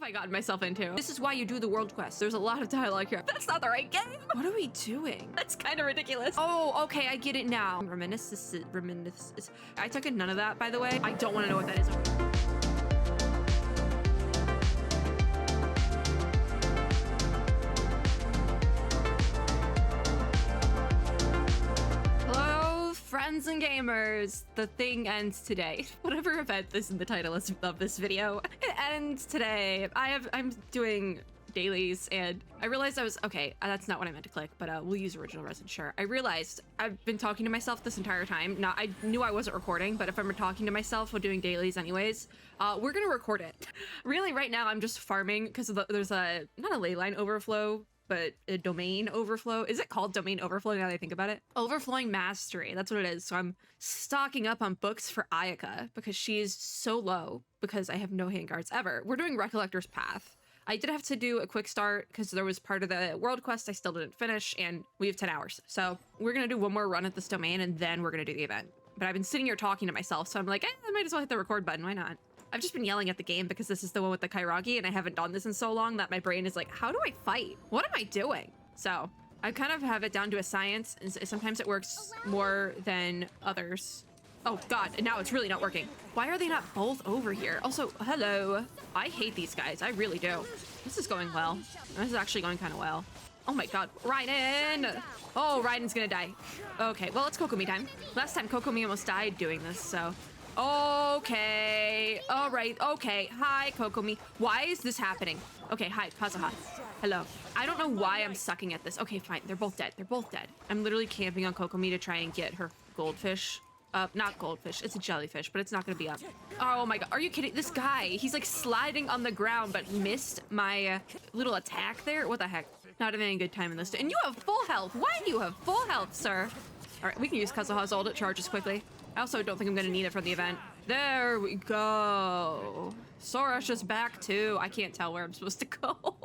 have I gotten myself into? This is why you do the world quest. There's a lot of dialogue here. That's not the right game. What are we doing? That's kind of ridiculous. Oh, okay, I get it now. Reminiscence. I took a none of that, by the way. I don't want to know what that is. Friends and gamers, the thing ends today. Whatever event is in the title of this video, it ends today. I'm doing dailies and I realized okay, that's not what I meant to click, but we'll use original resin, sure. I realized I've been talking to myself this entire time. Now, I knew I wasn't recording, but if I'm talking to myself while doing dailies anyways, we're gonna record it. Really, right now, I'm just farming because there's not a ley line overflow, but a domain overflow. Is it called domain overflow now that I think about it? Overflowing mastery, that's what it is. So I'm stocking up on books for Ayaka because she's so low because I have no handguards ever. We're doing Recollector's Path. I did have to do a quick start because there was part of the world quest I still didn't finish and we have 10 hours. So we're gonna do one more run at this domain and then we're gonna do the event. But I've been sitting here talking to myself, so I'm like, I might as well hit the record button, why not? I've just been yelling at the game because this is the one with the kairagi and I haven't done this in so long that my brain is like, how do I fight? What am I doing? So I kind of have it down to a science and sometimes it works more than others. Oh God, and now it's really not working. Why are they not both over here? Also, hello. I hate these guys, I really do. This is going well. This is actually going kind of well. Oh my God, Raiden! Oh, Raiden's gonna die. Okay, well, it's Kokomi time. Last time Kokomi almost died doing this, so. Okay, all right, okay. Hi, Kokomi. Why is this happening? Okay, hi, Kazuha. Hello. I don't know why I'm sucking at this. Okay, fine, they're both dead. They're both dead. I'm literally camping on Kokomi to try and get her goldfish. Not goldfish, it's a jellyfish, but it's not gonna be up. Oh my God, are you kidding? This guy, he's like sliding on the ground, but missed my little attack there. What the heck? Not having a good time in this. And you have full health. Why do you have full health, sir? All right, we can use Kazuha's ult, it charges quickly. I also don't think I'm gonna need it for the event. There we go. Sorash is back too. I can't tell where I'm supposed to go.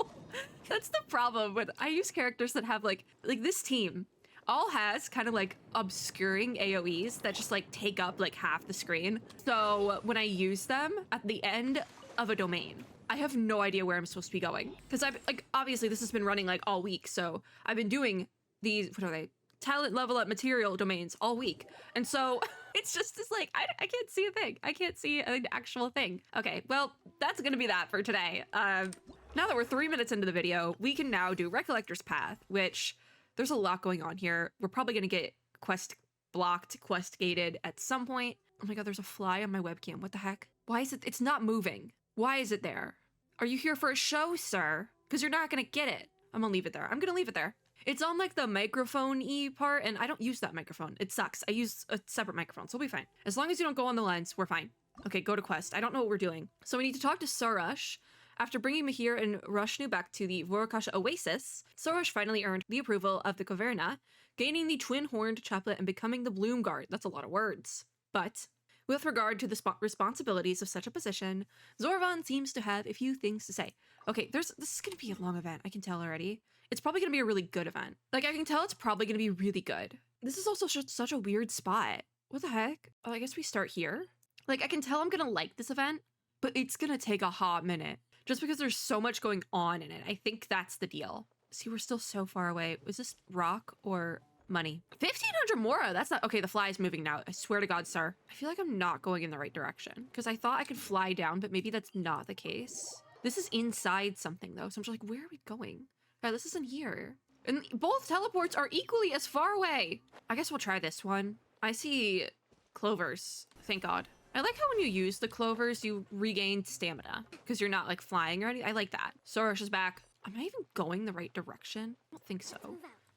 That's the problem when I use characters that have like this team all has kind of like obscuring AoEs that just like take up like half the screen. So when I use them at the end of a domain, I have no idea where I'm supposed to be going. Because I've like, obviously this has been running like all week. So I've been doing these, what are they? Talent level up material domains all week. And so it's just like, I can't see a thing. I can't see an actual thing. Okay, well, that's gonna be that for today. Now that we're 3 minutes into the video, we can now do Recollector's Path, which there's a lot going on here. We're probably gonna get quest blocked, quest gated at some point. Oh my God, there's a fly on my webcam. What the heck? Why is it, it's not moving. Why is it there? Are you here for a show, sir? Because you're not gonna get it. I'm gonna leave it there. I'm gonna leave it there. It's on like the microphone-y part, and I don't use that microphone. It sucks. I use a separate microphone, so we'll be fine. As long as you don't go on the lens, we're fine. Okay, go to quest. I don't know what we're doing. So we need to talk to Sorash. After bringing Mahir and Rashnu back to the Vorokasha Oasis, Sorash finally earned the approval of the Caverna, gaining the twin-horned chaplet and becoming the Bloom Guard. That's a lot of words. But with regard to the responsibilities of such a position, Zorvan seems to have a few things to say. Okay, this is gonna be a long event, I can tell already. It's probably gonna be a really good event. Like, I can tell it's probably gonna be really good. This is also such a weird spot. What the heck? Oh, I guess we start here. Like, I can tell I'm gonna like this event, but it's gonna take a hot minute just because there's so much going on in it. I think that's the deal. See, we're still so far away. Was this rock or money? 1,500 Mora, that's not, okay, the fly is moving now. I swear to God, sir. I feel like I'm not going in the right direction because I thought I could fly down, but maybe that's not the case. This is inside something though, so I'm just like, where are we going? Yeah, this isn't here. And both teleports are equally as far away. I guess we'll try this one. I see clovers, thank God. I like how when you use the clovers, you regain stamina because you're not like flying or anything. I like that. Sorash is back. Am I even going the right direction? I don't think so.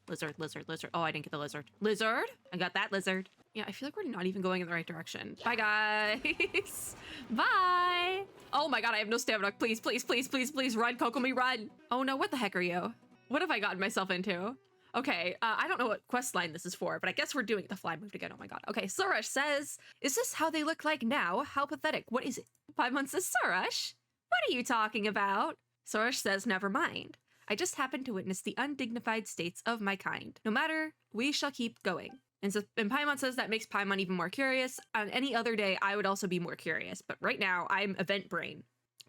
Lizard, lizard, lizard. Oh, I didn't get the lizard. Lizard? I got that lizard. Yeah, I feel like we're not even going in the right direction. Bye, guys. Bye. Oh my God, I have no stamina. Please, please, please, please, please run, Kokomi, run. Oh no, what the heck are you? What have I gotten myself into? Okay, I don't know what quest line this is for, but I guess we're doing the fly moved again. Oh my God. Okay, Sorash says, is this how they look like now? How pathetic. What is it? 5 months says, Sorash, what are you talking about? Sorash says, never mind. I just happened to witness the undignified states of my kind. No matter, we shall keep going. And Paimon says that makes Paimon even more curious. On any other day, I would also be more curious. But right now, I'm event brain.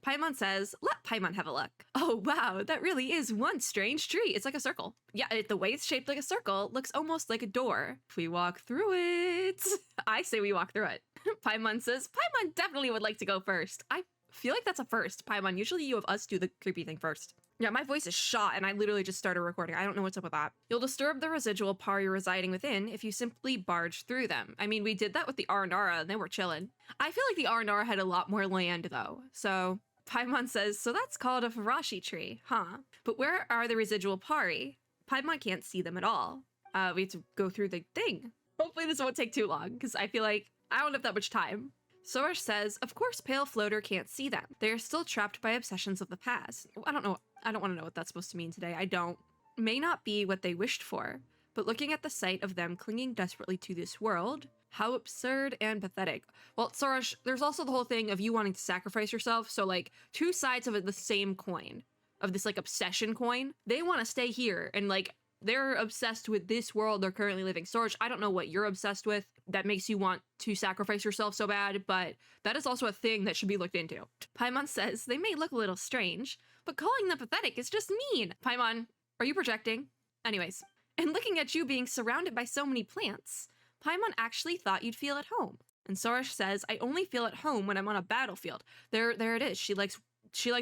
Paimon says, let Paimon have a look. Oh wow, that really is one strange tree. It's like a circle. Yeah, the way it's shaped like a circle looks almost like a door. If we walk through it. I say we walk through it. Paimon says, Paimon definitely would like to go first. I feel like that's a first, Paimon. Usually you have us do the creepy thing first. Yeah, my voice is shot and I literally just started recording. I don't know what's up with that. You'll disturb the residual pari residing within if you simply barge through them. I mean, we did that with the Aranara and they were chilling. I feel like the Aranara had a lot more land though. So Paimon says, so that's called a Farashi tree, huh? But where are the residual pari? Paimon can't see them at all. We have to go through the thing. Hopefully this won't take too long because I feel like I don't have that much time. Sorosh says, of course Pale Floater can't see them. They are still trapped by obsessions of the past. I don't know. I don't want to know what that's supposed to mean today. I don't. May not be what they wished for, but looking at the sight of them clinging desperately to this world, how absurd and pathetic. Well, Sorosh, there's also the whole thing of you wanting to sacrifice yourself. So like two sides of the same coin, of this like obsession coin. They want to stay here and like they're obsessed with this world they're currently living. Sorosh, I don't know what you're obsessed with that makes you want to sacrifice yourself so bad, but that is also a thing that should be looked into. Paimon says, they may look a little strange, but calling them pathetic is just mean. Paimon, are you projecting? Anyways, and looking at you being surrounded by so many plants, Paimon actually thought you'd feel at home. And Sorosh says, I only feel at home when I'm on a battlefield. There it is. She likes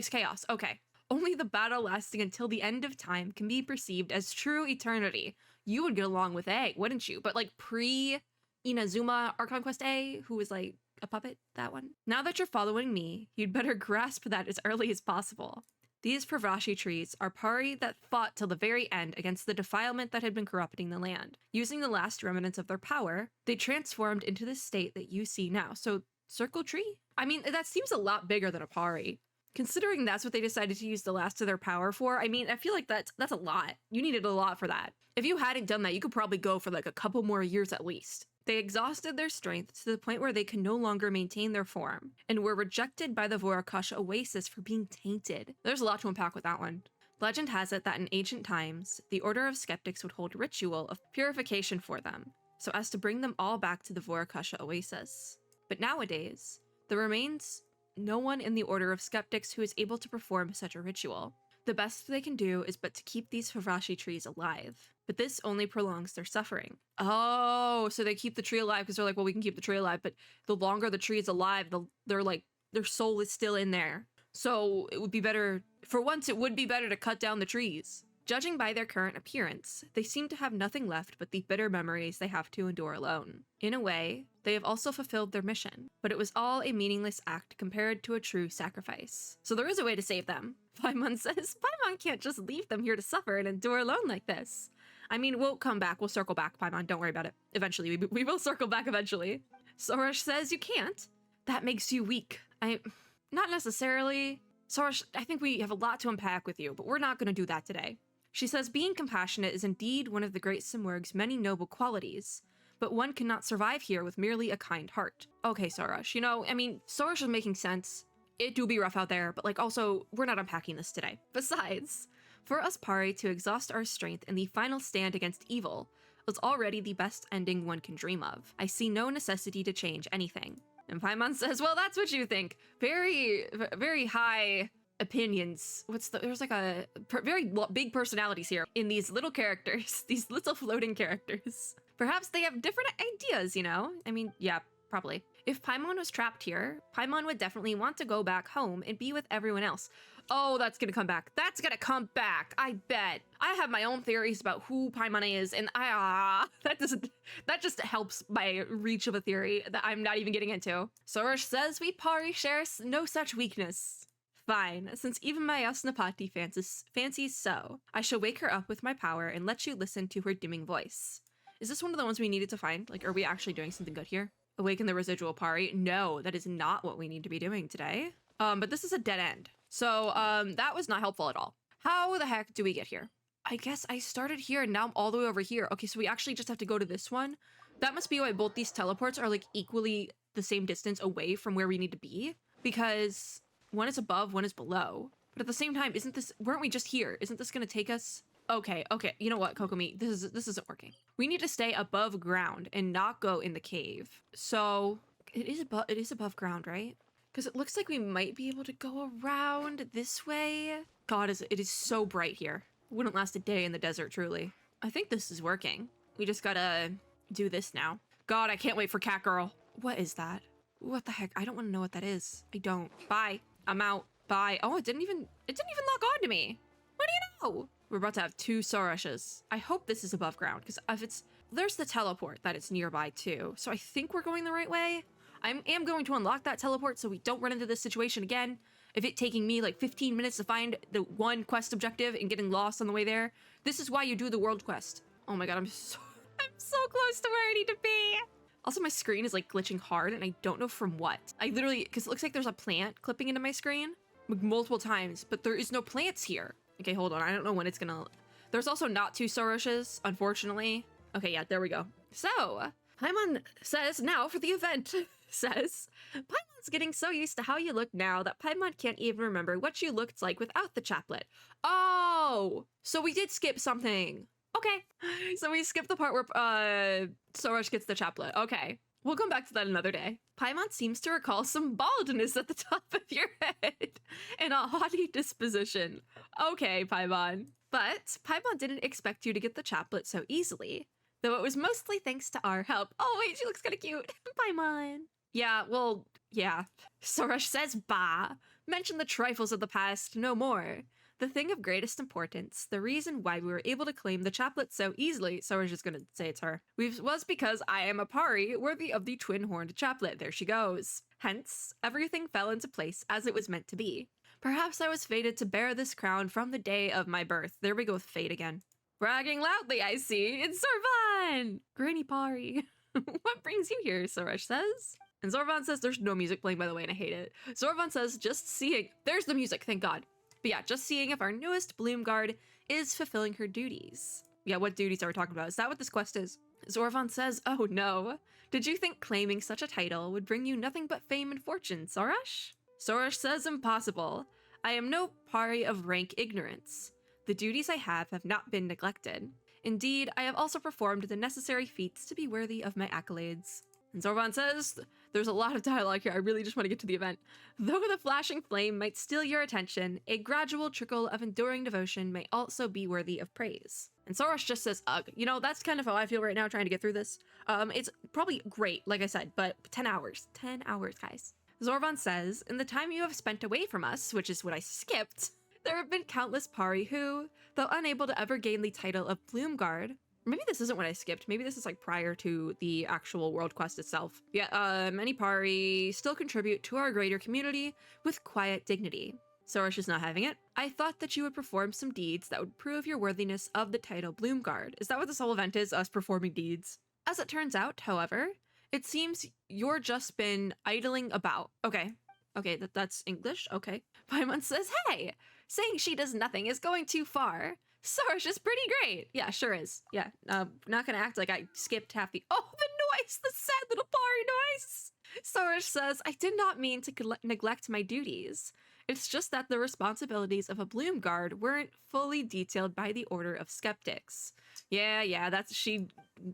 chaos. Okay. Only the battle lasting until the end of time can be perceived as true eternity. You would get along with A, wouldn't you? But like pre-Inazuma Archon Quest A, who was like a puppet, that one. Now that you're following me, you'd better grasp that as early as possible. These Pravashi trees are pari that fought till the very end against the defilement that had been corrupting the land. Using the last remnants of their power, they transformed into the state that you see now. So, circle tree? I mean, that seems a lot bigger than a pari. Considering that's what they decided to use the last of their power for, I mean, I feel like that's a lot. You needed a lot for that. If you hadn't done that, you could probably go for like a couple more years at least. They exhausted their strength to the point where they could no longer maintain their form, and were rejected by the Vorakasha Oasis for being tainted. There's a lot to unpack with that one. Legend has it that in ancient times, the Order of Skeptics would hold ritual of purification for them, so as to bring them all back to the Vorakasha Oasis. But nowadays, there remains no one in the Order of Skeptics who is able to perform such a ritual. The best they can do is but to keep these Farashi trees alive. But this only prolongs their suffering. Oh, so they keep the tree alive because they're like, well, we can keep the tree alive, but the longer the tree is alive, they're like, their soul is still in there. So it would be better, for once, it would be better to cut down the trees. Judging by their current appearance, they seem to have nothing left but the bitter memories they have to endure alone. In a way, they have also fulfilled their mission, but it was all a meaningless act compared to a true sacrifice. So there is a way to save them. Paimon says, Paimon can't just leave them here to suffer and endure alone like this. I mean, we'll come back. We'll circle back, Paimon. Don't worry about it. Eventually, we will circle back eventually. Sorosh says you can't. That makes you weak. Not necessarily. Sorosh, I think we have a lot to unpack with you, but we're not going to do that today. She says being compassionate is indeed one of the great Simurgh's many noble qualities, but one cannot survive here with merely a kind heart. Okay, Sorosh, you know, I mean, Sorosh is making sense. It do be rough out there, but like also, we're not unpacking this today. Besides, for us pari to exhaust our strength in the final stand against evil was already the best ending one can dream of. I see no necessity to change anything. And Paimon says, well, that's what you think. Very, very high opinions. There's like a very big personalities here in these little characters, these little floating characters. Perhaps they have different ideas, you know? I mean, yeah, probably. If Paimon was trapped here, Paimon would definitely want to go back home and be with everyone else. Oh, that's gonna come back. That's gonna come back, I bet. I have my own theories about who Paimon is, and that just helps my reach of a theory that I'm not even getting into. Sorosh says we pari share no such weakness. Fine, since even my Yasnapati fancies so, I shall wake her up with my power and let you listen to her dimming voice. Is this one of the ones we needed to find? Like, are we actually doing something good here? Awaken the residual pari? No, that is not what we need to be doing today. But this is a dead end. So, that was not helpful at all. How the heck do we get here? I guess I started here and now I'm all the way over here. Okay, so we actually just have to go to this one. That must be why both these teleports are like equally the same distance away from where we need to be. Because one is above, one is below. But at the same time, weren't we just here? Isn't this gonna take us? Okay, you know what, Kokomi, this isn't working. We need to stay above ground and not go in the cave. So, it is above ground, right? Because it looks like we might be able to go around this way. God, it is so bright here. Wouldn't last a day in the desert, truly. I think this is working. We just gotta do this now. God, I can't wait for Cat Girl. What is that? What the heck? I don't want to know what that is. I don't. Bye. I'm out. Bye. Oh, it didn't even lock on to me. What do you know? We're about to have 2 Sorushes. I hope this is above ground, because if it's... There's the teleport that it's nearby, too. So I think we're going the right way. I am going to unlock that teleport so we don't run into this situation again. If it taking me like 15 minutes to find the one quest objective and getting lost on the way there. This is why you do the world quest. Oh my god, I'm so close to where I need to be. Also, my screen is like glitching hard and I don't know from what. I literally, because it looks like there's a plant clipping into my screen multiple times, but there is no plants here. Okay, hold on. I don't know when it's gonna... There's also not 2 Sorushes, unfortunately. Okay, yeah, there we go. So, Paimon says now for the event. Says, Paimon's getting so used to how you look now that Paimon can't even remember what you looked like without the chaplet. Oh, so we did skip something. Okay, so we skipped the part where Sorush gets the chaplet. Okay, we'll come back to that another day. Paimon seems to recall some baldness at the top of your head and a haughty disposition. Okay, Paimon. But Paimon didn't expect you to get the chaplet so easily, though it was mostly thanks to our help. Oh wait, she looks kind of cute. Paimon. Yeah, well, yeah. Sorush says bah. Mention the trifles of the past, no more. The thing of greatest importance, the reason why we were able to claim the chaplet so easily, Sorush is gonna say it's her, was because I am a pari worthy of the twin-horned chaplet. There she goes. Hence, everything fell into place as it was meant to be. Perhaps I was fated to bear this crown from the day of my birth. There we go with fate again. Bragging loudly, I see. It's Zorvan! Granny Pari. What brings you here, Sorush says. And Zorvan says there's no music playing, by the way, and I hate it. Zorvan says just seeing... There's the music, thank God. But yeah, just seeing if our newest Bloomguard is fulfilling her duties. Yeah, what duties are we talking about? Is that what this quest is? Zorvan says, oh no. Did you think claiming such a title would bring you nothing but fame and fortune, Sorush? Sorush says impossible. I am no pari of rank ignorance. The duties I have not been neglected. Indeed, I have also performed the necessary feats to be worthy of my accolades. And Zorvan says, there's a lot of dialogue here, I really just want to get to the event. Though the flashing flame might steal your attention, a gradual trickle of enduring devotion may also be worthy of praise. And Sorush just says, ugh. You know, that's kind of how I feel right now trying to get through this. It's probably great, like I said, but 10 hours. 10 hours, guys. Zorvan says, in the time you have spent away from us, which is what I skipped, there have been countless pari who, though unable to ever gain the title of Bloomguard, maybe this isn't what I skipped. Maybe this is like prior to the actual world quest itself. Yeah, many pari still contribute to our greater community with quiet dignity. Sorush is not having it. I thought that you would perform some deeds that would prove your worthiness of the title Bloomguard. Is that what this whole event is? Us performing deeds? As it turns out, however, it seems you're just been idling about. Okay, that's English. Okay. Paimon says, hey, saying she does nothing is going too far. Sorush is pretty great. Yeah, sure is. Yeah, not gonna act like I skipped half the... Oh, the noise! The sad little pari noise! Sorush says, I did not mean to neglect my duties. It's just that the responsibilities of a Bloomguard weren't fully detailed by the Order of Skeptics. Yeah, that's... She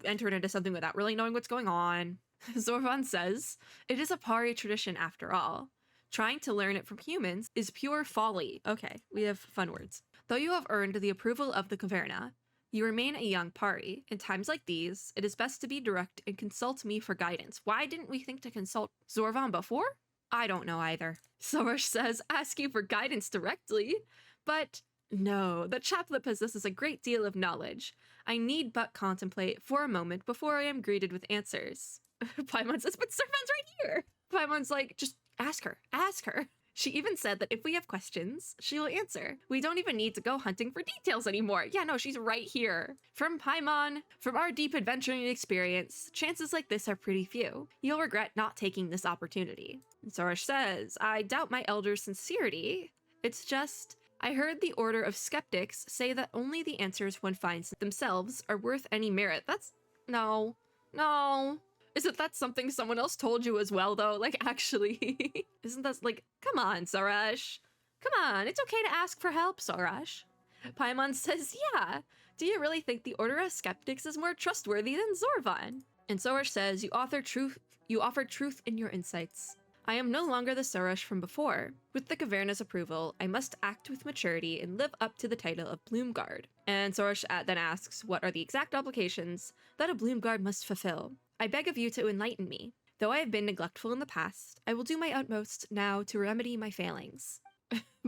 entered into something without really knowing what's going on. Zorvan says, it is a pari tradition after all. Trying to learn it from humans is pure folly. Okay, we have fun words. Though you have earned the approval of the Caverna, you remain a young pari. In times like these, it is best to be direct and consult me for guidance. Why didn't we think to consult Zorvan before? I don't know either. Sorush says, ask you for guidance directly. But no, the chaplet possesses a great deal of knowledge. I need but contemplate for a moment before I am greeted with answers. Paimon says, but Zorvan's right here. Paimon's like, just ask her. She even said that if we have questions, she will answer. We don't even need to go hunting for details anymore. Yeah, no, she's right here. From Paimon, from our deep adventuring experience, chances like this are pretty few. You'll regret not taking this opportunity. And Sorush says, I doubt my elder's sincerity. It's just, I heard the Order of Skeptics say that only the answers one finds themselves are worth any merit. That's, no. Isn't that something someone else told you as well, though? Like, actually, isn't that, like, come on, Sorush. Come on, it's okay to ask for help, Sorush. Paimon says, yeah. Do you really think the Order of Skeptics is more trustworthy than Zorvan? And Sorush says, you offered truth in your insights. I am no longer the Sorush from before. With the Caverna's approval, I must act with maturity and live up to the title of Bloomguard. And Sorush then asks, what are the exact obligations that a Bloomguard must fulfill? I beg of you to enlighten me. Though I have been neglectful in the past, I will do my utmost now to remedy my failings.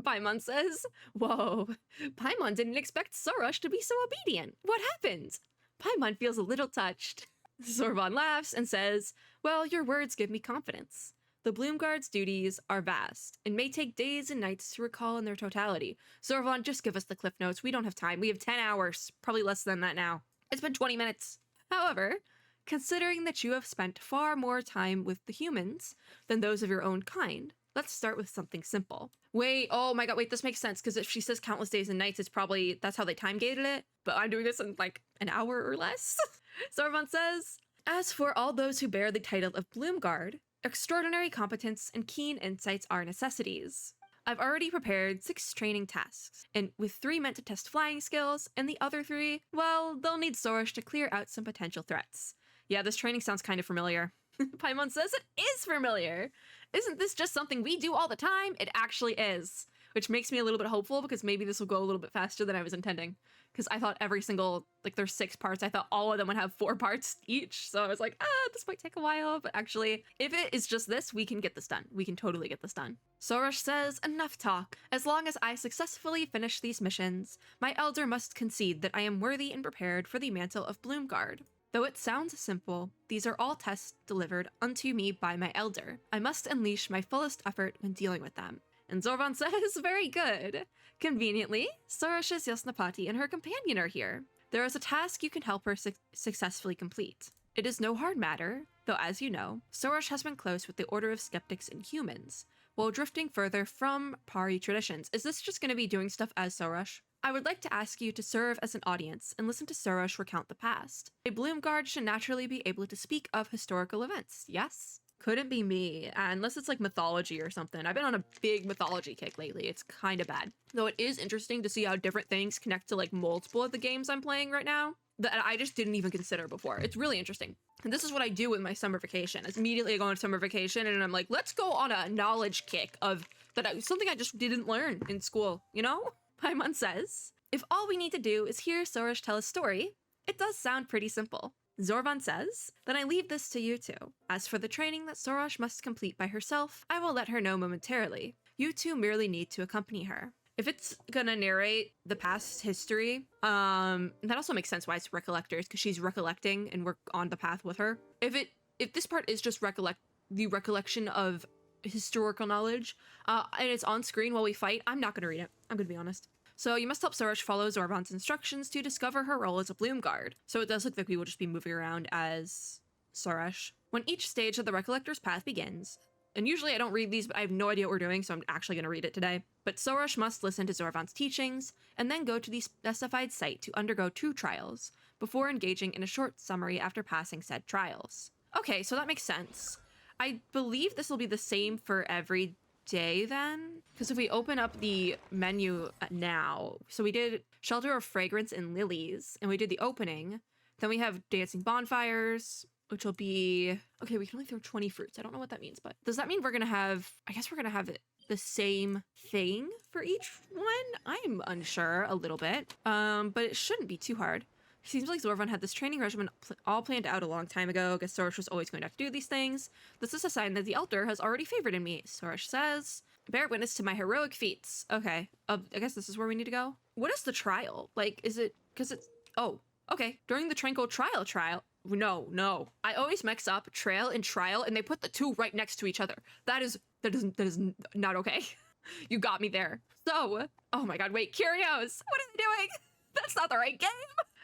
Paimon says, whoa, Paimon didn't expect Sorush to be so obedient. What happened? Paimon feels a little touched. Zorvan laughs and says, well, your words give me confidence. The Bloomguard's duties are vast and may take days and nights to recall in their totality. Zorvan, just give us the cliff notes. We don't have time. We have 10 hours, probably less than that now. It's been 20 minutes. However, considering that you have spent far more time with the humans than those of your own kind, let's start with something simple. Wait, oh my god, wait, this makes sense, because if she says countless days and nights, it's probably, that's how they time gated it, but I'm doing this in like an hour or less. Zorvan says, as for all those who bear the title of Bloomguard, extraordinary competence and keen insights are necessities. I've already prepared 6 training tasks, and with 3 meant to test flying skills, and the other 3, well, they'll need Sorush to clear out some potential threats. Yeah, this training sounds kind of familiar. Paimon says it is familiar. Isn't this just something we do all the time? It actually is, which makes me a little bit hopeful because maybe this will go a little bit faster than I was intending. Because I thought every single, like there's 6 parts, I thought all of them would have 4 parts each. So I was like, this might take a while, but actually, if it is just this, we can get this done. We can totally get this done. Sorush says, enough talk. As long as I successfully finish these missions, my elder must concede that I am worthy and prepared for the mantle of Bloomguard. Though it sounds simple, these are all tests delivered unto me by my elder. I must unleash my fullest effort when dealing with them. And Zorvan says, very good. Conveniently, Sorush's Yasnapati and her companion are here. There is a task you can help her successfully complete. It is no hard matter, though as you know, Sorush has been close with the Order of Skeptics and Humans, while drifting further from Pari traditions. Is this just going to be doing stuff as Sorush? I would like to ask you to serve as an audience and listen to Sorush recount the past. A Bloomguard should naturally be able to speak of historical events, yes? Couldn't be me, unless it's like mythology or something. I've been on a big mythology kick lately. It's kind of bad. Though it is interesting to see how different things connect to like multiple of the games I'm playing right now that I just didn't even consider before. It's really interesting. And this is what I do with my summer vacation. It's immediately I go on summer vacation and I'm like, let's go on a knowledge kick of something I just didn't learn in school, you know? Paimon says, if all we need to do is hear Sorush tell a story, it does sound pretty simple. Zorvan says, then I leave this to you two. As for the training that Sorush must complete by herself, I will let her know momentarily. You two merely need to accompany her. If it's gonna narrate the past history, that also makes sense why it's Recollectors, because she's recollecting and we're on the path with her. If this part is just the recollection of historical knowledge, and it's on screen while we fight, I'm not gonna read it. I'm gonna be honest. So you must help Sorush follow Zorvan's instructions to discover her role as a Bloomguard. So it does look like we will just be moving around as Sorush. When each stage of the Recollector's path begins, and usually I don't read these, but I have no idea what we're doing, so I'm actually going to read it today. But Sorush must listen to Zorvan's teachings, and then go to the specified site to undergo 2 trials, before engaging in a short summary after passing said trials. Okay, so that makes sense. I believe this will be the same for every day then, because if we open up the menu now, so we did Shelter of Fragrance and Lilies, and we did the opening, then we have Dancing Bonfires, which will be, okay, we can only throw 20 fruits. I don't know what that means, but does that mean we're gonna have, I guess we're gonna have the same thing for each one? I'm unsure a little bit, but it shouldn't be too hard. It seems like Zorvan had this training regimen all planned out a long time ago. I guess Sorush was always going to have to do these things. This is a sign that the Elder has already favored in me. Sorush says, bear witness to my heroic feats. Okay, I guess this is where we need to go. What is the trial? Like, is it, because it's, oh, okay. During the Tranquil trial. No. I always mix up trail and trial, and they put the 2 right next to each other. That is not okay. You got me there. So, oh my god, wait, Curios, what are they doing? That's not the right game.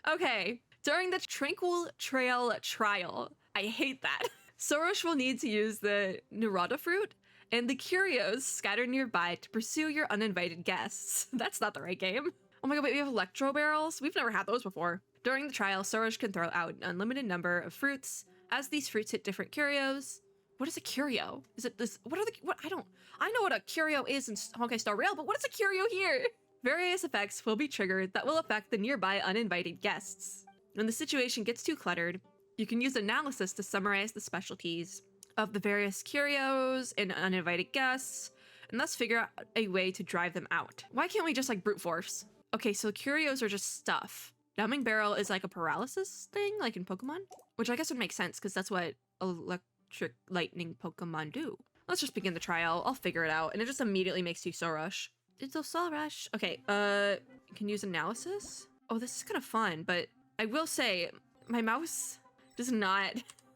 Okay, during the Tranquil Trail trial, I hate that. Sorush will need to use the Narada fruit and the curios scattered nearby to pursue your uninvited guests. That's not the right game. Oh my god, wait, we have electro barrels? We've never had those before. During the trial, Sorush can throw out an unlimited number of fruits. As these fruits hit different curios, what is a curio? Is it this, I know what a curio is in Honkai Star Rail, but what is a curio here? Various effects will be triggered that will affect the nearby uninvited guests. When the situation gets too cluttered, you can use analysis to summarize the specialties of the various curios and uninvited guests, and thus figure out a way to drive them out. Why can't we just like brute force? Okay, so curios are just stuff. Numbing Barrel is like a paralysis thing, like in Pokemon, which I guess would make sense because that's what electric lightning Pokemon do. Let's just begin the trial. I'll figure it out, and it just immediately makes you Soul Rush. It's a Soul Rush. Okay, you can use analysis. Oh, this is kind of fun, but I will say my mouse does not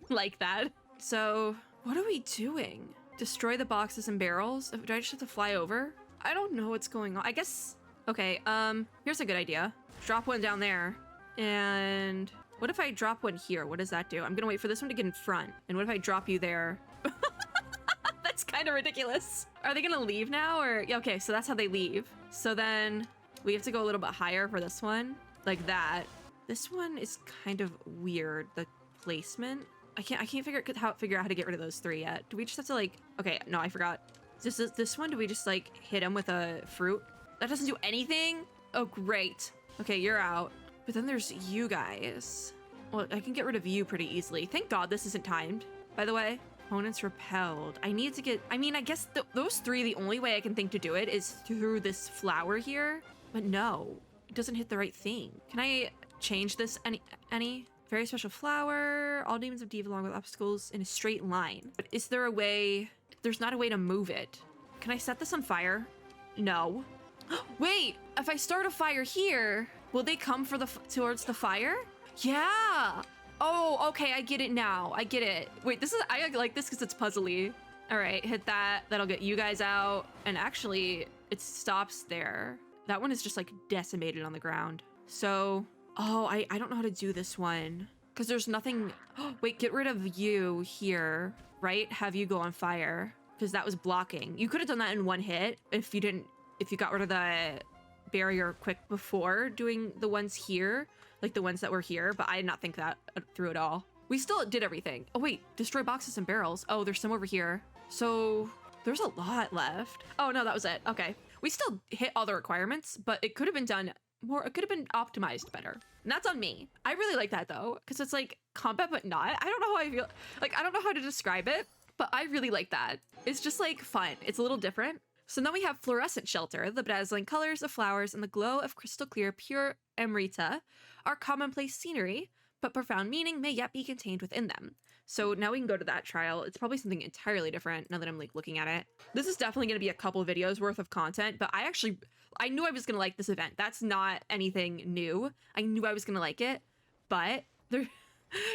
like that. So what are we doing? Destroy the boxes and barrels? Do I just have to fly over? I don't know what's going on. I guess, okay, here's a good idea. Drop one down there. And what if I drop one here? What does that do? I'm gonna wait for this one to get in front. And what if I drop you there? That's kind of ridiculous. Are they gonna leave now or? Yeah, okay, so that's how they leave. So then we have to go a little bit higher for this one, like that. This one is kind of weird, the placement. I can't figure out how to get rid of those three yet. Do we just have to like, okay, no, I forgot. This one, do we just like hit him with a fruit? That doesn't do anything? Oh, great. Okay, you're out. But then there's you guys. Well, I can get rid of you pretty easily. Thank God this isn't timed, by the way. Opponents repelled. I need to get, I mean, I guess those three, the only way I can think to do it is through this flower here. But no, it doesn't hit the right thing. Can I change this any? Very special flower. All demons of Diva along with obstacles in a straight line. But is there a way? There's not a way to move it. Can I set this on fire? No. Wait, if I start a fire here, will they come for towards the fire? Yeah. Oh, okay, I get it now. I get it. Wait, I like this because it's puzzly. All right, hit that. That'll get you guys out. And actually, it stops there. That one is just like decimated on the ground. So, oh, I don't know how to do this one because there's nothing. Wait, get rid of you here, right? Have you go on fire because that was blocking. You could have done that in one hit if you got rid of the barrier quick before doing the ones here, like the ones that were here, but I did not think that through at all. We still did everything. Oh wait, destroy boxes and barrels. Oh, there's some over here. So there's a lot left. Oh no, that was it. Okay. We still hit all the requirements, but it could have been done more. It could have been optimized better. And that's on me. I really like that though, because it's like combat, but not. I don't know how I feel. Like, I don't know how to describe it, but I really like that. It's just like fun. It's a little different. So now we have Fluorescent Shelter. The bedazzling colors of flowers and the glow of crystal clear, pure emerita are commonplace scenery, but profound meaning may yet be contained within them. So now we can go to that trial. It's probably something entirely different now that I'm like looking at it. This is definitely going to be a couple videos worth of content, but I knew I was going to like this event. That's not anything new. I knew I was going to like it, but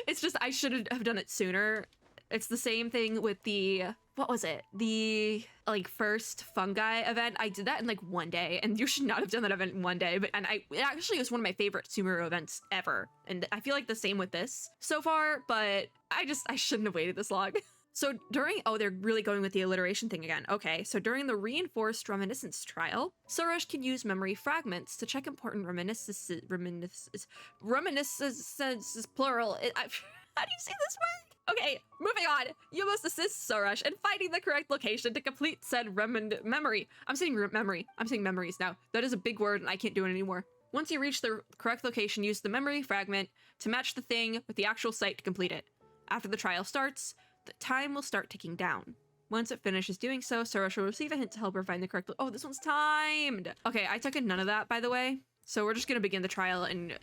it's just, I should have done it sooner. It's the same thing with the, what was it? The like first fungi event. I did that in like one day, and you should not have done that event in one day, but it actually was one of my favorite Sumeru events ever. And I feel like the same with this so far, but I shouldn't have waited this long. So they're really going with the alliteration thing again. Okay, so during the reinforced reminiscence trial, Sorush can use memory fragments to check important reminiscences plural. How do you say this word? Okay, moving on. You must assist Sorush in finding the correct location to complete said memory. I'm saying memory. I'm saying memories now. That is a big word and I can't do it anymore. Once you reach the correct location, use the memory fragment to match the thing with the actual site to complete it. After the trial starts, the time will start ticking down. Once it finishes doing so, Sorush will receive a hint to help her find the correct oh, this one's timed! Okay, I took in none of that, by the way. So we're just gonna begin the trial and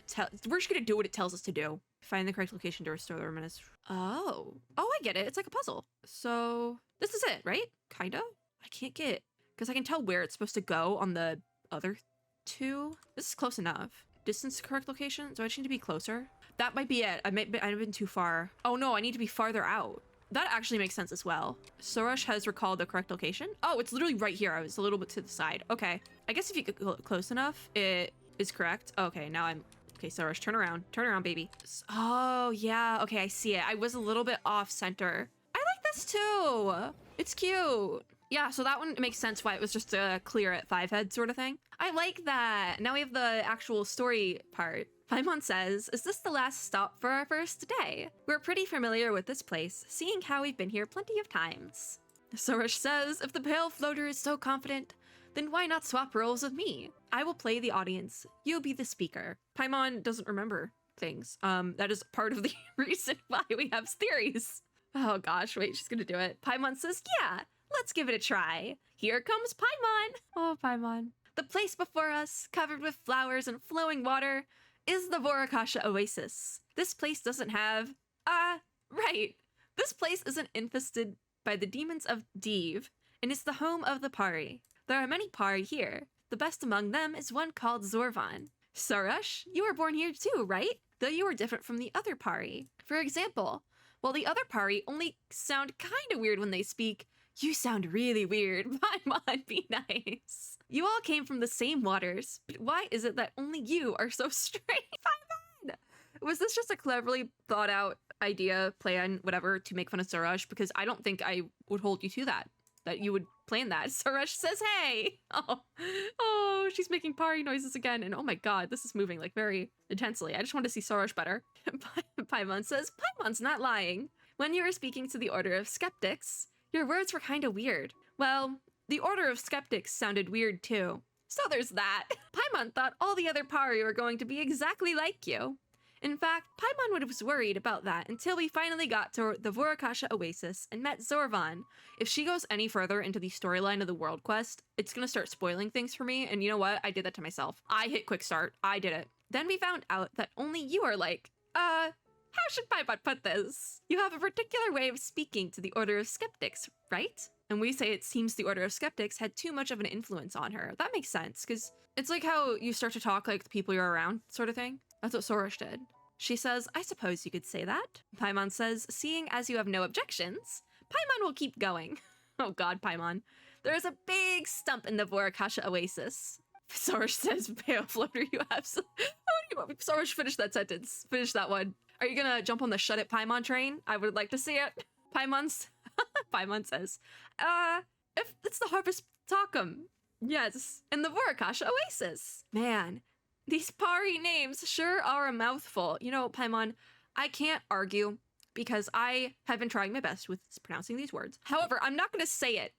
we're just gonna do what it tells us to do. Find the correct location to restore the reminiscence. Oh, I get it. It's like a puzzle. So this is it, right? Kind of? I can't get, because I can tell where it's supposed to go on the other two. This is close enough. Distance to correct location? Do I just need to be closer? That might be it. I've been too far. Oh no, I need to be farther out. That actually makes sense as well. Sorush has recalled the correct location. Oh, it's literally right here. I was a little bit to the side. Okay. I guess if you go close enough, it is correct. Okay, now okay, Sorush, turn around. Turn around, baby. Oh, yeah. Okay, I see it. I was a little bit off center. I like this too. It's cute. Yeah, so that one makes sense why it was just a clear at 5 head sort of thing. I like that. Now we have the actual story part. Paimon says, is this the last stop for our first day? We're pretty familiar with this place, seeing how we've been here plenty of times. Sorush says, if the pale floater is so confident, then why not swap roles with me? I will play the audience. You'll be the speaker. Paimon doesn't remember things. That is part of the reason why we have theories. Oh gosh, wait, she's gonna do it. Paimon says, yeah, let's give it a try. Here comes Paimon. Oh, Paimon. The place before us, covered with flowers and flowing water, is the Vorakasha Oasis. This place doesn't have... right. This place isn't infested by the demons of Div, and is the home of the Pari. There are many Pari here. The best among them is one called Zorvan. Sorush, you were born here too, right? Though you are different from the other Pari. For example, while the other Pari only sound kinda weird when they speak, you sound really weird. Paimon, be nice. You all came from the same waters, but why is it that only you are so strange? Paimon! Was this just a cleverly thought out idea, plan, whatever, to make fun of Sorush? Because I don't think I would hold you to that you would plan that. Sorush says, hey! Oh, she's making Pari noises again, and oh my god, this is moving like very intensely. I just want to see Sorush better. Paimon says, Paimon's not lying. When you were speaking to the Order of Skeptics, your words were kinda weird. Well, the Order of Skeptics sounded weird too. So there's that. Paimon thought all the other Pari were going to be exactly like you. In fact, Paimon was worried about that until we finally got to the Vorakasha Oasis and met Zorvan. If she goes any further into the storyline of the world quest, it's gonna start spoiling things for me, and you know what? I did that to myself. I hit quick start. I did it. Then we found out that only you are like, how should Paimon put this? You have a particular way of speaking to the Order of Skeptics, right? And we say it seems the Order of Skeptics had too much of an influence on her. That makes sense, because it's like how you start to talk like the people you're around, sort of thing. That's what Sorush did. She says, I suppose you could say that. Paimon says, seeing as you have no objections, Paimon will keep going. Oh god, Paimon. There is a big stump in the Vorakasha Oasis. Sorush says, pale floater, you have some... Sorush, finish that sentence. Finish that one. Are you gonna jump on the shut it Paimon train? I would like to see it. Paimon says, if it's the Harvest Takum. Yes, in the Vorakasha Oasis. Man, these Pari names sure are a mouthful. You know, Paimon, I can't argue because I have been trying my best with pronouncing these words. However, I'm not gonna say it.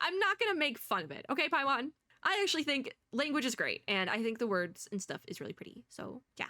I'm not gonna make fun of it. Okay, Paimon? I actually think language is great, and I think the words and stuff is really pretty, so yeah.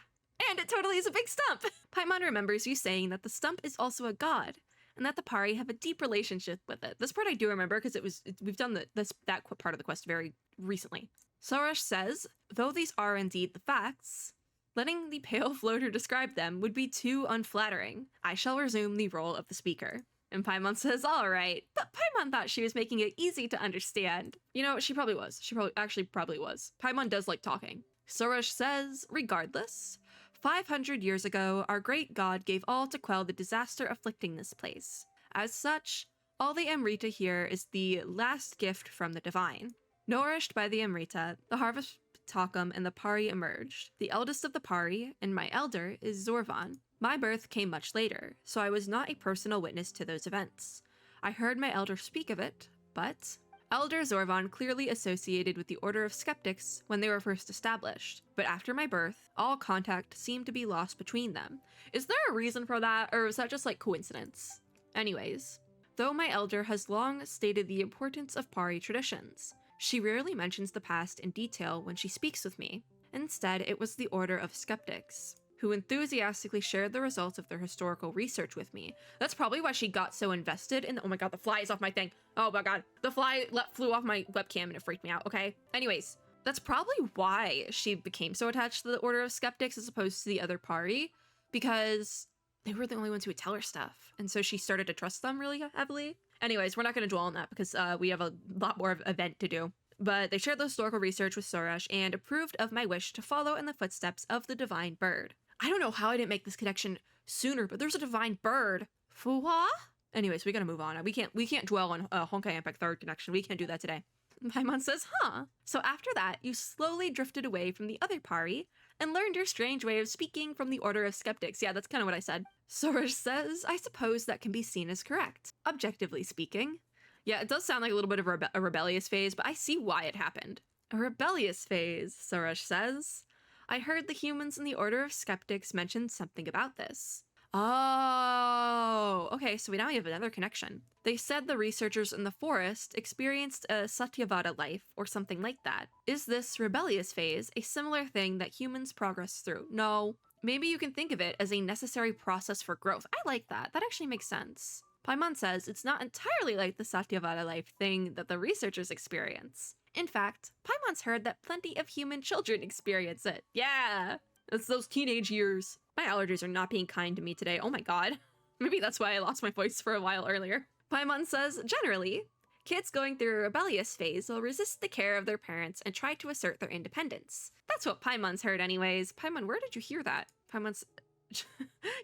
And it totally is a big stump! Paimon remembers you saying that the stump is also a god, and that the Pari have a deep relationship with it. This part I do remember because we've done that part of the quest very recently. Sorush says, though these are indeed the facts, letting the pale floater describe them would be too unflattering. I shall resume the role of the speaker. And Paimon says, all right. But Paimon thought she was making it easy to understand. You know, she probably was. She probably was. Paimon does like talking. Sorush says, regardless, 500 years ago, our great god gave all to quell the disaster afflicting this place. As such, all the Amrita here is the last gift from the divine. Nourished by the Amrita, the Harvest Takum and the Pari emerged. The eldest of the Pari, and my elder, is Zorvan. My birth came much later, so I was not a personal witness to those events. I heard my elder speak of it, but... Elder Zorvan clearly associated with the Order of Skeptics when they were first established, but after my birth, all contact seemed to be lost between them. Is there a reason for that, or is that just like coincidence? Anyways, though my elder has long stated the importance of Pari traditions, she rarely mentions the past in detail when she speaks with me. Instead, it was the Order of Skeptics, who enthusiastically shared the results of their historical research with me. That's probably why she got so invested in— oh my god, the fly is off my thing. Oh my god, the fly flew off my webcam and it freaked me out, okay? Anyways, that's probably why she became so attached to the Order of Skeptics as opposed to the other Pari, because they were the only ones who would tell her stuff. And so she started to trust them really heavily. Anyways, we're not going to dwell on that because we have a lot more of event to do. But they shared the historical research with Sorush and approved of my wish to follow in the footsteps of the divine bird. I don't know how I didn't make this connection sooner, but there's a divine bird. Fuwa? Anyways, we gotta move on. We can't dwell on Honkai Impact 3rd connection. We can't do that today. Paimon says, huh. So after that, you slowly drifted away from the other Pari and learned your strange way of speaking from the Order of Skeptics. Yeah, that's kind of what I said. Sorush says, I suppose that can be seen as correct, objectively speaking. Yeah, it does sound like a little bit of a rebellious phase, but I see why it happened. A rebellious phase, Sorush says. I heard the humans in the Order of Skeptics mention something about this. Oh, okay, so now we have another connection. They said the researchers in the forest experienced a Satyavada life or something like that. Is this rebellious phase a similar thing that humans progress through? No. Maybe you can think of it as a necessary process for growth. I like that. That actually makes sense. Paimon says it's not entirely like the Satyavada life thing that the researchers experience. In fact, Paimon's heard that plenty of human children experience it. Yeah, it's those teenage years. My allergies are not being kind to me today. Oh my god. Maybe that's why I lost my voice for a while earlier. Paimon says, generally, kids going through a rebellious phase will resist the care of their parents and try to assert their independence. That's what Paimon's heard anyways. Paimon, where did you hear that? Paimon's...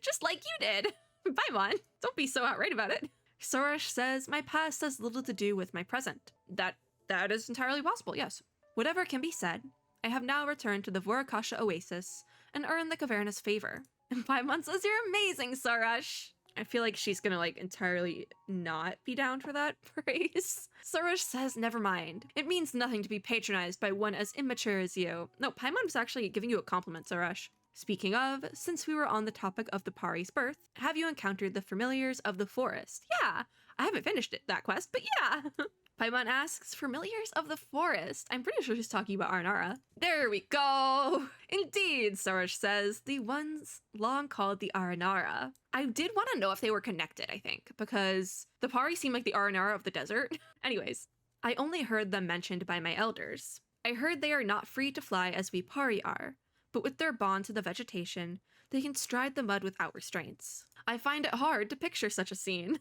just like you did. Paimon, don't be so outright about it. Soresh says, my past has little to do with my present. That is entirely possible, yes. Whatever can be said, I have now returned to the Vorakasha Oasis and earned the Caverna's favor. And Paimon says, you're amazing, Soresh. I feel like she's gonna entirely not be down for that praise. Soresh says, never mind. It means nothing to be patronized by one as immature as you. No, Paimon was actually giving you a compliment, Soresh. Speaking of, since we were on the topic of the Pari's birth, have you encountered the familiars of the forest? Yeah, I haven't finished that quest, but yeah. Paimon asks, familiars of the forest. I'm pretty sure she's talking about Arnara. There we go. Indeed, Soresh says, the ones long called the Aranara. I did want to know if they were connected, I think, because the Pari seem like the Aranara of the desert. Anyways, I only heard them mentioned by my elders. I heard they are not free to fly as we Pari are, but with their bond to the vegetation, they can stride the mud without restraints. I find it hard to picture such a scene.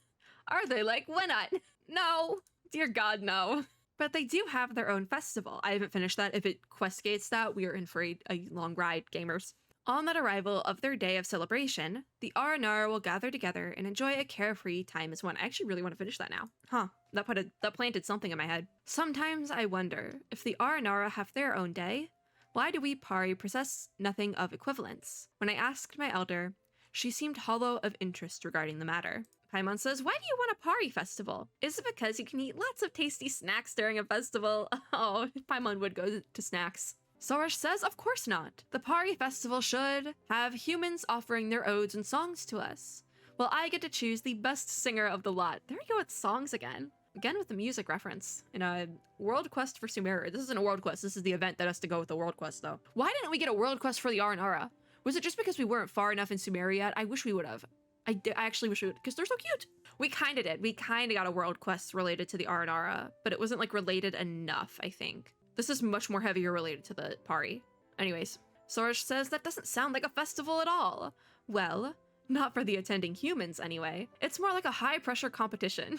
Are they like, why not? No. Dear God, no. But they do have their own festival. I haven't finished that. If it quest gates that, we are in for a long ride, gamers. On that arrival of their day of celebration, the Aranara will gather together and enjoy a carefree time as one. I actually really want to finish that now. Huh, that planted something in my head. Sometimes I wonder, if the Aranara have their own day, why do we Pari possess nothing of equivalence? When I asked my elder, she seemed hollow of interest regarding the matter. Paimon says, why do you want a Pari festival? Is it because you can eat lots of tasty snacks during a festival? Oh, Paimon would go to snacks. Soresh says, of course not. The Pari festival should have humans offering their odes and songs to us. Well, I get to choose the best singer of the lot. There we go with songs again. Again with the music reference. In a world quest for Sumeru. This isn't a world quest. This is the event that has to go with the world quest, though. Why didn't we get a world quest for the Aranara? Was it just because we weren't far enough in Sumeru yet? I wish we would have. I actually wish we would, because they're so cute. We kind of did. We kind of got a world quest related to the Aranara, but it wasn't related enough, I think. This is much more heavier related to the Pari. Anyways, Soresh says that doesn't sound like a festival at all. Well, not for the attending humans anyway. It's more like a high pressure competition.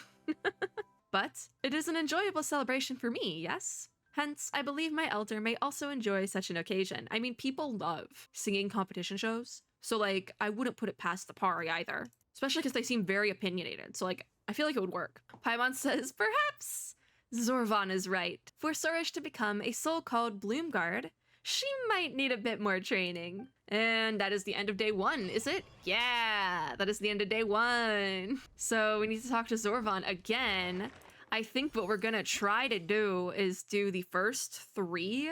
But it is an enjoyable celebration for me, yes? Hence, I believe my elder may also enjoy such an occasion. I mean, people love singing competition shows. So, I wouldn't put it past the Pari either. Especially because they seem very opinionated. So, I feel like it would work. Paimon says, perhaps Zorvan is right. For Soresh to become a so-called Bloomguard, she might need a bit more training. And that is the end of day 1, is it? Yeah, that is the end of day 1. So, we need to talk to Zorvan again. I think what we're gonna try to do is do the first 3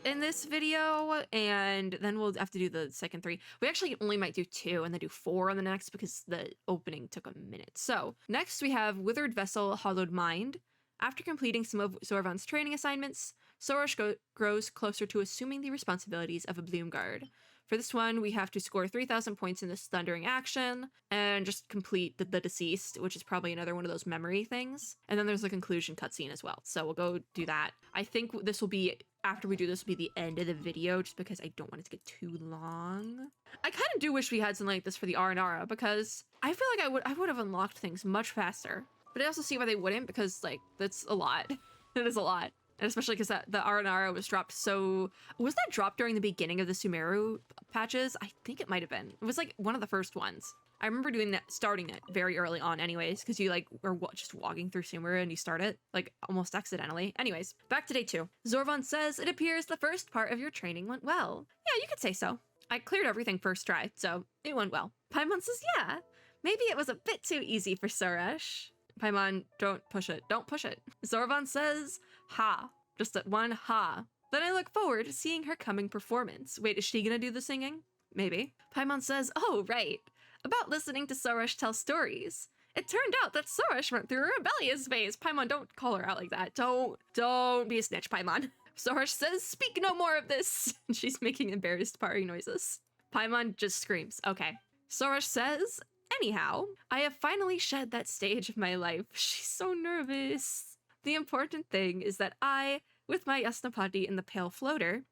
in this video, and then we'll have to do the second 3. We actually only might do 2 and then do 4 on the next because the opening took a minute. So next we have Withered Vessel, Hollowed Mind. After completing some of Zorvan's training assignments, Soresh grows closer to assuming the responsibilities of a Bloomguard. For this one, we have to score 3,000 points in this thundering action and just complete the deceased, which is probably another one of those memory things. And then there's a conclusion cutscene as well. So we'll go do that. I think this will be, after we do this, will be the end of the video, just because I don't want it to get too long. I kind of do wish we had something like this for the Aranara, because I feel like I would have unlocked things much faster. But I also see why they wouldn't, because that's a lot. It is a lot. And especially because the Aranara was dropped so... Was that dropped during the beginning of the Sumeru patches? I think it might have been. It was one of the first ones. I remember doing that, starting it very early on anyways, because you are just walking through Sumeru and you start it, almost accidentally. Anyways, back to day 2. Zorvan says, it appears the first part of your training went well. Yeah, you could say so. I cleared everything first try, so it went well. Paimon says, yeah, maybe it was a bit too easy for Soresh. Paimon, don't push it. Don't push it. Zorvan says, ha. Just that one ha. Then I look forward to seeing her coming performance. Wait, is she gonna do the singing? Maybe. Paimon says, oh, right. About listening to Soresh tell stories. It turned out that Soresh went through a rebellious phase. Paimon, don't call her out like that. Don't be a snitch, Paimon. Soresh says, speak no more of this. She's making embarrassed Pari noises. Paimon just screams, okay. Soresh says, Anyhow, I have finally shed that stage of my life. She's so nervous. The important thing is that I, with my Yasnapati in the Pale Floater,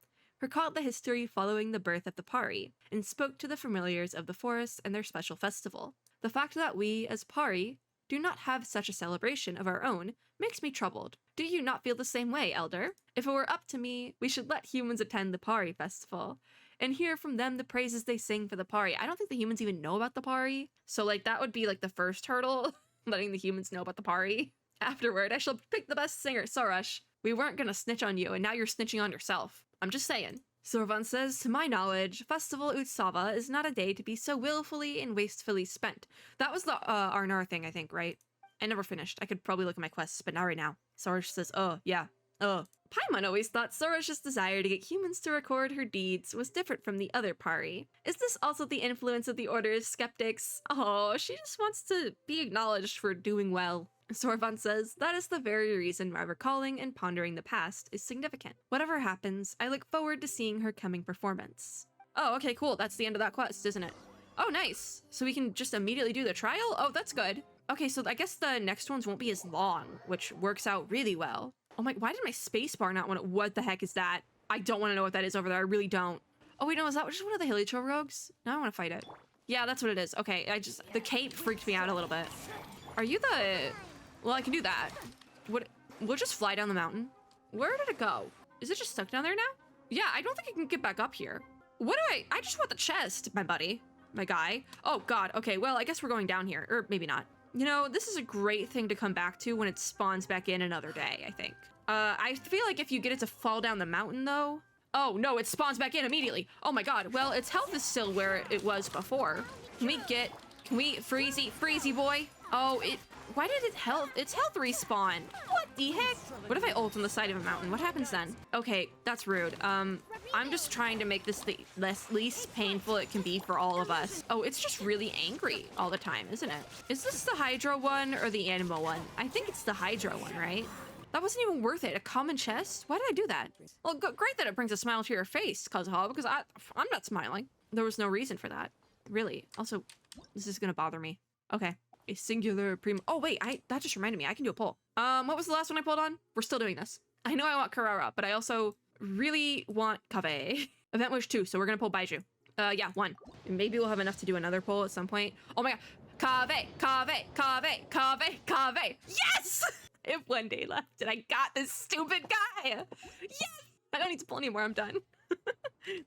recalled the history following the birth of the Pari, and spoke to the familiars of the forest and their special festival. The fact that we, as Pari, do not have such a celebration of our own makes me troubled. Do you not feel the same way, Elder? If it were up to me, we should let humans attend the Pari festival, and hear from them the praises they sing for the Pari. I don't think the humans even know about the Pari, so like that would be like the first hurdle, letting the humans know about the Pari. Afterward, I shall pick the best singer, Sorush. We weren't gonna snitch on you, and now you're snitching on yourself. I'm just saying. Sorvan says, to my knowledge, Festival Utsava is not a day to be so willfully and wastefully spent. That was the Arnar thing, I think, right? I never finished. I could probably look at my quests, but not right now. Sorush says, oh, yeah. Paimon always thought Sorush's desire to get humans to record her deeds was different from the other Pari. Is this also the influence of the Order's skeptics? Oh, she just wants to be acknowledged for doing well. Sorvan says, that is the very reason why recalling and pondering the past is significant. Whatever happens, I look forward to seeing her coming performance. Oh, okay, cool. That's the end of that quest, isn't it? Oh, nice. So we can just immediately do the trial? Oh, that's good. Okay, so I guess the next ones won't be as long, which works out really well. Oh my, why did my spacebar not want to, what the heck is that? I don't want to know what that is over there. I really don't. Oh wait, no, is that just one of the Hilicho rogues? Now I want to fight it. Yeah, that's what it is. Okay, the cape freaked me out a little bit. Are you the... Well, I can do that. We'll just fly down the mountain. Where did it go? Is it just stuck down there now? Yeah, I don't think I can get back up here. What do I just want the chest, my buddy, my guy. Oh God, okay, well, I guess we're going down here, or maybe not. You know, this is a great thing to come back to when it spawns back in another day, I think. I feel like if you get it to fall down the mountain though. Oh no, it spawns back in immediately. Oh my God, well, its health is still where it was before. Can we, Freezy boy? Oh, why did its health respawn? What the heck? What if I ult on the side of a mountain? What happens then? Okay, that's rude. I'm just trying to make this the least painful it can be for all of us. Oh, it's just really angry all the time, isn't it? Is this the Hydro one or the Animo one? I think it's the Hydro one, right? That wasn't even worth it. A common chest? Why did I do that? Well, great that it brings a smile to your face, Kazuha, because I'm not smiling. There was no reason for that. Really. Also, this is gonna bother me. Okay. A singular primo. Oh wait, that just reminded me. I can do a poll. What was the last one I pulled on? We're still doing this. I know I want Carrara, but I also really want Kave. Event wish 2, so we're gonna pull Baiju. Yeah, 1. And maybe we'll have enough to do another poll at some point. Oh my God. Kave. Yes! I have 1 day left and I got this stupid guy. Yes! I don't need to pull anymore. I'm done.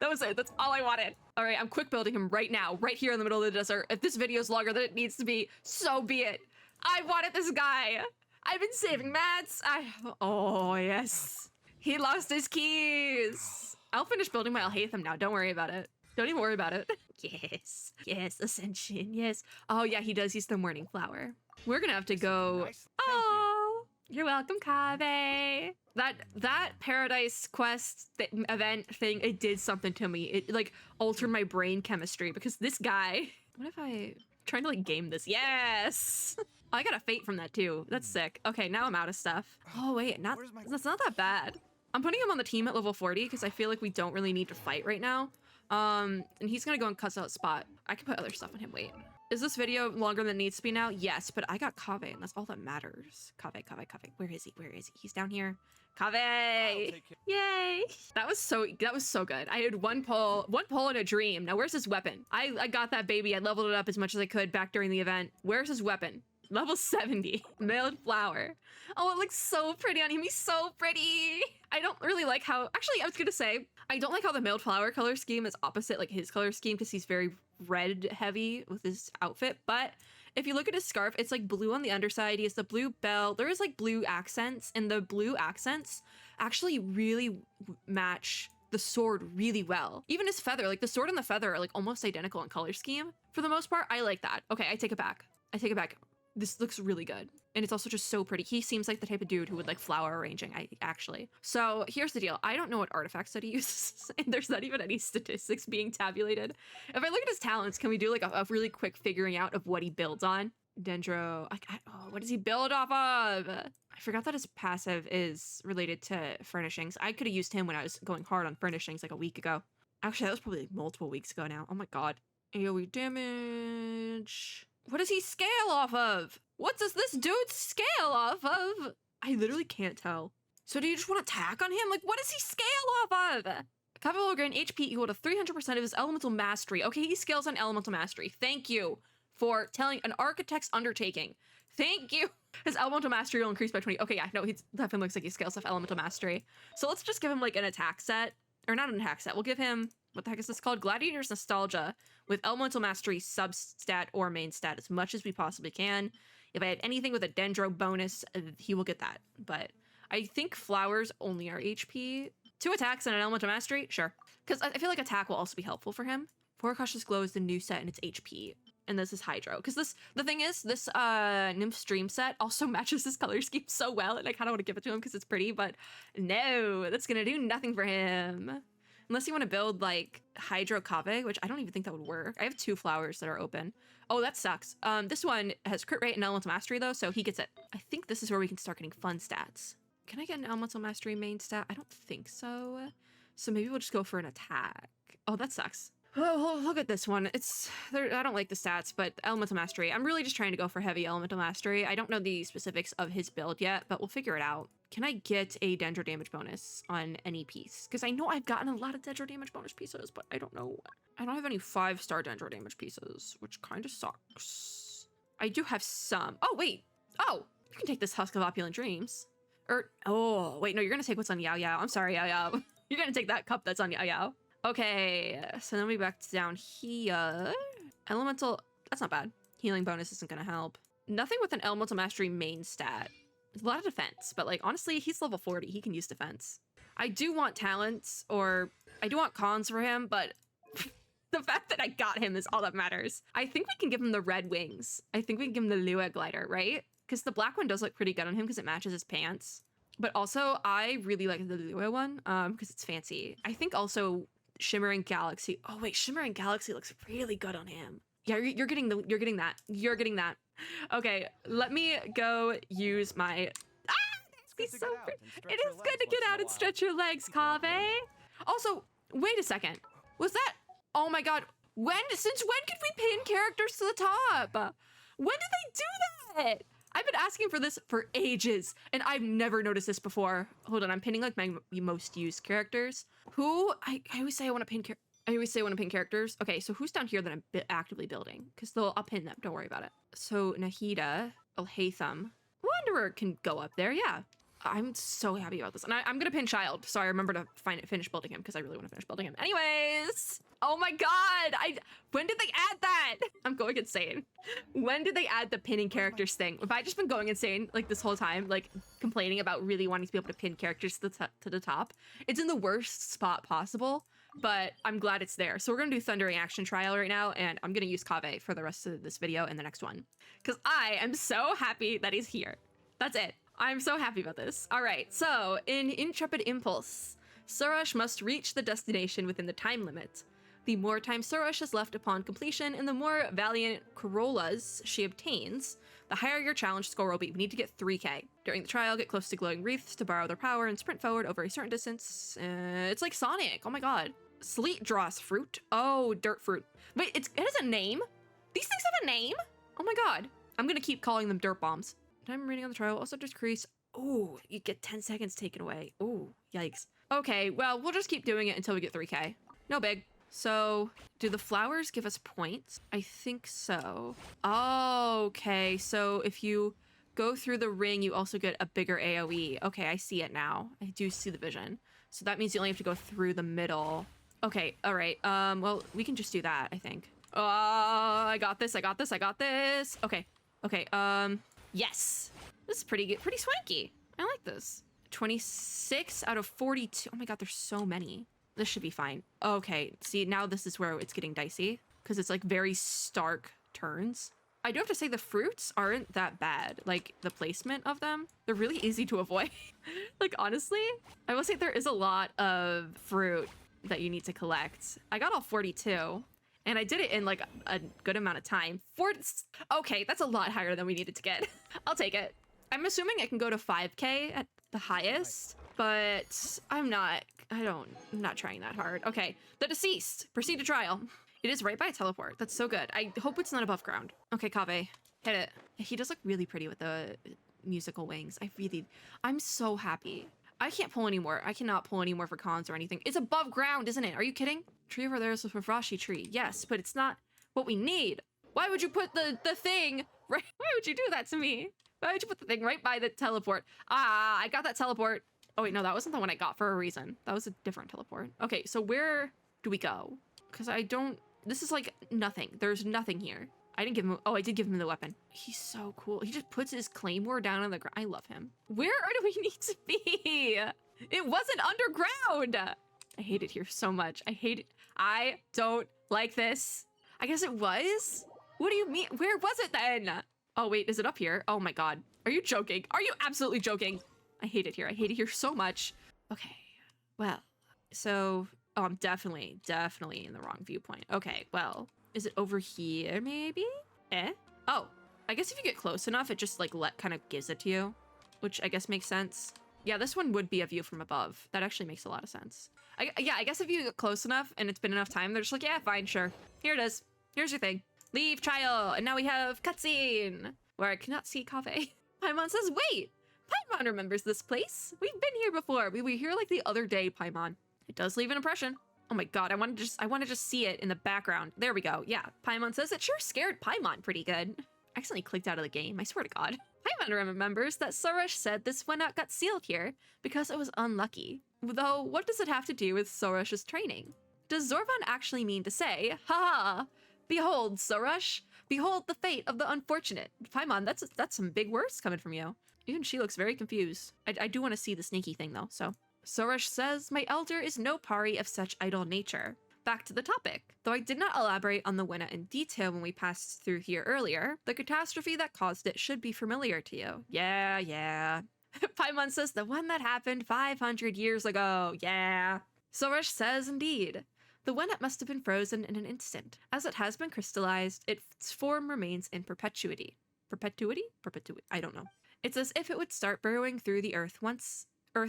That was it. That's all I wanted. All right, I'm quick building him right now, right here in the middle of the desert. If this video is longer than it needs to be, so be it. I wanted this guy. I've been saving mats. Oh, yes. He lost his keys. I'll finish building my Alhaitham now. Don't worry about it. Don't even worry about it. Yes. Yes, Ascension. Yes. Oh, yeah, he does. He's the morning flower. We're gonna have to go. Oh, you're welcome, Kave. That Paradise Quest event thing, it did something to me. It like altered my brain chemistry because this guy. What if I trying to like game this? Yes. I got a fate from that too. That's sick. Okay, now I'm out of stuff. Oh wait, that's not that bad. I'm putting him on the team at level 40 because I feel like we don't really need to fight right now. And he's gonna go and cuss out Spot. I can put other stuff on him. Wait. Is this video longer than it needs to be now? Yes, but I got Kave, and that's all that matters. Kave. Where is he? He's down here. Kave! Yay! That was so good. I had one pull in a dream. Now where's his weapon? I got that baby. I leveled it up as much as I could back during the event. Where's his weapon? Level 70. Mailed flower. Oh, it looks so pretty on him. He's so pretty. I don't really like how... Actually, I was gonna say, I don't like how the mailed flower color scheme is opposite like his color scheme because he's very red heavy with his outfit. But if you look at his scarf, it's like blue on the underside. He has the blue belt. There is like blue accents, and the blue accents actually really match the sword really well. Even his feather, like the sword and the feather are like almost identical in color scheme. For the most part, I like that. Okay, I take it back. This looks really good. And it's also just so pretty. He seems like the type of dude who would like flower arranging, actually. So here's the deal. I don't know what artifacts that he uses, and there's not even any statistics being tabulated. If I look at his talents, can we do like a really quick figuring out of what he builds on? Dendro, what does he build off of? I forgot that his passive is related to furnishings. I could have used him when I was going hard on furnishings like a week ago. Actually, that was probably like multiple weeks ago now. Oh my God. AoE damage. What does he scale off of? What does this dude scale off of? I literally can't tell. So do you just want to attack on him? Like, what does he scale off of? Kava will gain HP equal to 300% of his elemental mastery. Okay, he scales on elemental mastery. Thank you for telling an architect's undertaking. Thank you. His elemental mastery will increase by 20. Okay, yeah, no, he definitely looks like he scales off elemental mastery. So let's just give him like an attack set. Or not an attack set. We'll give him, what the heck is this called? Gladiator's Nostalgia with elemental mastery substat or main stat as much as we possibly can. If I had anything with a dendro bonus, he will get that. But I think flowers only are HP. 2 attacks and an elemental mastery? Sure. Because I feel like attack will also be helpful for him. 4 Cautious Glow is the new set and it's HP. And this is Hydro. Because the thing is, this Nymph Stream set also matches his color scheme so well, and I kind of want to give it to him because it's pretty, but no, that's going to do nothing for him. Unless you want to build, like, Hydro Kave, which I don't even think that would work. I have 2 flowers that are open. Oh, that sucks. This one has crit rate and elemental mastery, though, so he gets it. I think this is where we can start getting fun stats. Can I get an elemental mastery main stat? I don't think so. So maybe we'll just go for an attack. Oh, that sucks. Oh, look at this one. I don't like the stats, but elemental mastery. I'm really just trying to go for heavy elemental mastery. I don't know the specifics of his build yet, but we'll figure it out. Can I get a dendro damage bonus on any piece? Because I know I've gotten a lot of dendro damage bonus pieces, but I don't know. I don't have any 5-star dendro damage pieces, which kind of sucks. I do have some. Oh, wait. Oh, you can take this Husk of Opulent Dreams. Oh, wait, no, you're going to take what's on Yao Yao. I'm sorry, Yao Yao. You're going to take that cup that's on Yao Yao. Okay, so then we back down here. Elemental, that's not bad. Healing bonus isn't gonna help. Nothing with an elemental mastery main stat. It's a lot of defense, but like honestly, he's level 40. He can use defense. I do want talents, or I do want cons for him, but the fact that I got him is all that matters. I think we can give him the red wings. I think we can give him the Lua glider, right? Because the black one does look pretty good on him because it matches his pants. But also, I really like the Lua one because it's fancy. I think also Shimmering Galaxy. Oh wait, Shimmering Galaxy looks really good on him. Yeah, you're getting that. Okay, let me go use my. It is good to get out and stretch your legs, Kave. Also, wait a second. Was that? Oh my God. Since when could we pin characters to the top? When did they do that? I've been asking for this for ages, and I've never noticed this before. Hold on, I'm pinning like my most used characters. I always say I want to pin characters. Okay, so who's down here that I'm actively building? Because I'll pin them. Don't worry about it. So Nahida, Alhaitham, Wanderer can go up there. Yeah, I'm so happy about this, and I'm gonna pin Child. So I remember to finish building him because I really want to finish building him. Anyways. Oh my God! When did they add that? I'm going insane. When did they add the pinning characters thing? Have I just been going insane like this whole time, like complaining about really wanting to be able to pin characters to the top? It's in the worst spot possible, but I'm glad it's there. So we're gonna do Thundering Action Trial right now, and I'm gonna use Kave for the rest of this video and the next one. Because I am so happy that he's here. That's it. I'm so happy about this. All right, so in Intrepid Impulse, Suresh must reach the destination within the time limit. The more time Suresh has left upon completion and the more valiant Corollas she obtains, the higher your challenge score will be. We need to get 3K. During the trial, get close to glowing wreaths to borrow their power and sprint forward over a certain distance. It's like Sonic. Oh my God. Sleet draws fruit. Oh, dirt fruit. Wait, it has a name? These things have a name? Oh my God. I'm gonna keep calling them dirt bombs. Time remaining on the trial also decrease. Oh, you get 10 seconds taken away. Oh, yikes. Okay, well, we'll just keep doing it until we get 3K. No big. So, do the flowers give us points? I think so. Oh, okay, so if you go through the ring, you also get a bigger AoE. Okay, I see it now. I do see the vision. So that means you only have to go through the middle. Okay, all right. Well, we can just do that, I think. Oh, I got this. Okay, yes. This is pretty good, pretty swanky. I like this. 26 out of 42. Oh my God, there's so many. This should be fine. Okay, see, now this is where it's getting dicey because it's like very stark turns. I do have to say the fruits aren't that bad. Like the placement of them, they're really easy to avoid. Like honestly, I will say there is a lot of fruit that you need to collect. I got all 42 and I did it in like a good amount of time. Okay, that's a lot higher than we needed to get. I'll take it. I'm assuming it can go to 5K at the highest, but I'm not trying that hard. Okay, the deceased. Proceed to trial. It is right by a teleport. That's so good. I hope it's not above ground. Okay, Kaveh, hit it. He does look really pretty with the musical wings. I'm so happy. I can't pull anymore. I cannot pull anymore for cons or anything. It's above ground, isn't it? Are you kidding? Tree over there is a Fafrashi tree. Yes, but it's not what we need. Why would you put the thing right? Why would you do that to me? Why would you put the thing right by the teleport? Ah, I got that teleport. Oh wait, no, that wasn't the one I got for a reason. That was a different teleport. Okay, so where do we go? Because I don't, this is like nothing. There's nothing here. I didn't give him, oh, I did give him the weapon. He's so cool. He just puts his claymore down on the ground. I love him. Where do we need to be? It wasn't underground. I hate it here so much. I hate it. I don't like this. I guess it was? What do you mean? Where was it then? Oh wait, is it up here? Oh my God. Are you joking? Are you absolutely joking? I hate it here. I hate it here so much. Okay, well, so, oh, I'm definitely in the wrong viewpoint. Okay, well, is it over here maybe? Oh, I guess if you get close enough, it just like kind of gives it to you, which I guess makes sense. Yeah, this one would be a view from above. That actually makes a lot of sense. Yeah, I guess if you get close enough and it's been enough time, they're just like, yeah, fine, sure. Here it is. Here's your thing. Leave trial. And now we have cutscene where I cannot see Kaveh. Paimon says, wait, Paimon remembers this place. We've been here before. We were here like the other day, Paimon. It does leave an impression. Oh my God, I want to just see it in the background. There we go. Yeah, Paimon says it sure scared Paimon pretty good. I accidentally clicked out of the game, I swear to God. Paimon remembers that Sorash said this one got sealed here because it was unlucky. Though, what does it have to do with Sorash's training? Does Zorvan actually mean to say, ha, behold, Sorash, behold the fate of the unfortunate? Paimon, that's some big words coming from you. Even she looks very confused. I do want to see the sneaky thing though, so. Sorash says, my elder is no pari of such idle nature. Back to the topic. Though I did not elaborate on the Winnet in detail when we passed through here earlier, the catastrophe that caused it should be familiar to you. Yeah. Paimon says, the one that happened 500 years ago. Yeah. Sorash says, indeed. The Winnet must have been frozen in an instant. As it has been crystallized, its form remains in perpetuity. Perpetuity? I don't know. It's as if it would start burrowing through the earth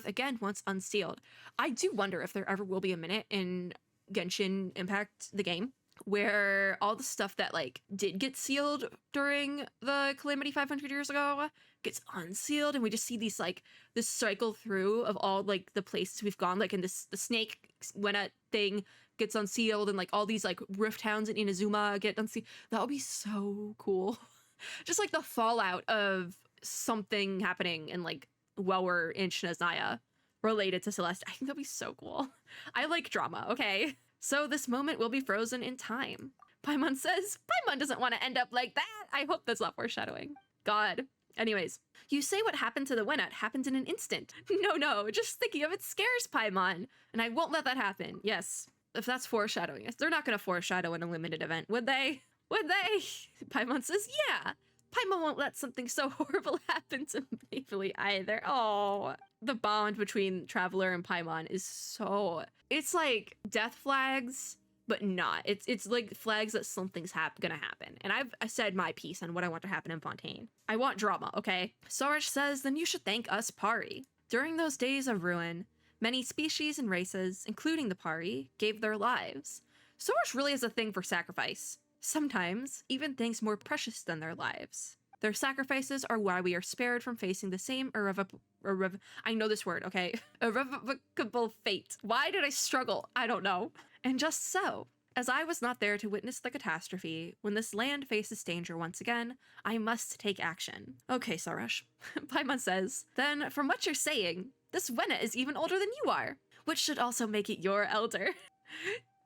again once unsealed. I do wonder if there ever will be a minute in Genshin Impact, the game, where all the stuff that like did get sealed during the calamity 500 years ago gets unsealed, and we just see these like this cycle through of all like the places we've gone, like in the snake Winnet thing gets unsealed, and like all these like rift hounds in Inazuma get unsealed. That would be so cool. Just like the fallout of something happening in like while we're in Shinazaya related to Celeste. I think that'd be so cool. I like drama, okay? So this moment will be frozen in time. Paimon says, Paimon doesn't want to end up like that. I hope that's not foreshadowing. God. Anyways, you say what happened to the Winnet happened in an instant. No, just thinking of it scares Paimon. And I won't let that happen. Yes, if that's foreshadowing. They're not going to foreshadow in a limited event, would they? Would they? Paimon says, yeah. Paimon won't let something so horrible happen to maevely either. Oh, the bond between Traveler and Paimon is so... It's like death flags, but not. It's like flags that something's gonna happen. And I've said my piece on what I want to happen in Fontaine. I want drama, okay? Sorash says, then you should thank us Pari. During those days of ruin, many species and races, including the Pari, gave their lives. Sorash really has a thing for sacrifice. Sometimes, even things more precious than their lives. Their sacrifices are why we are spared from facing the same I know this word, okay? Irrevocable fate. Why did I struggle? I don't know. And just so, as I was not there to witness the catastrophe, when this land faces danger once again, I must take action. Okay, Sorash. Paimon says, then from what you're saying, this Winnet is even older than you are, which should also make it your elder.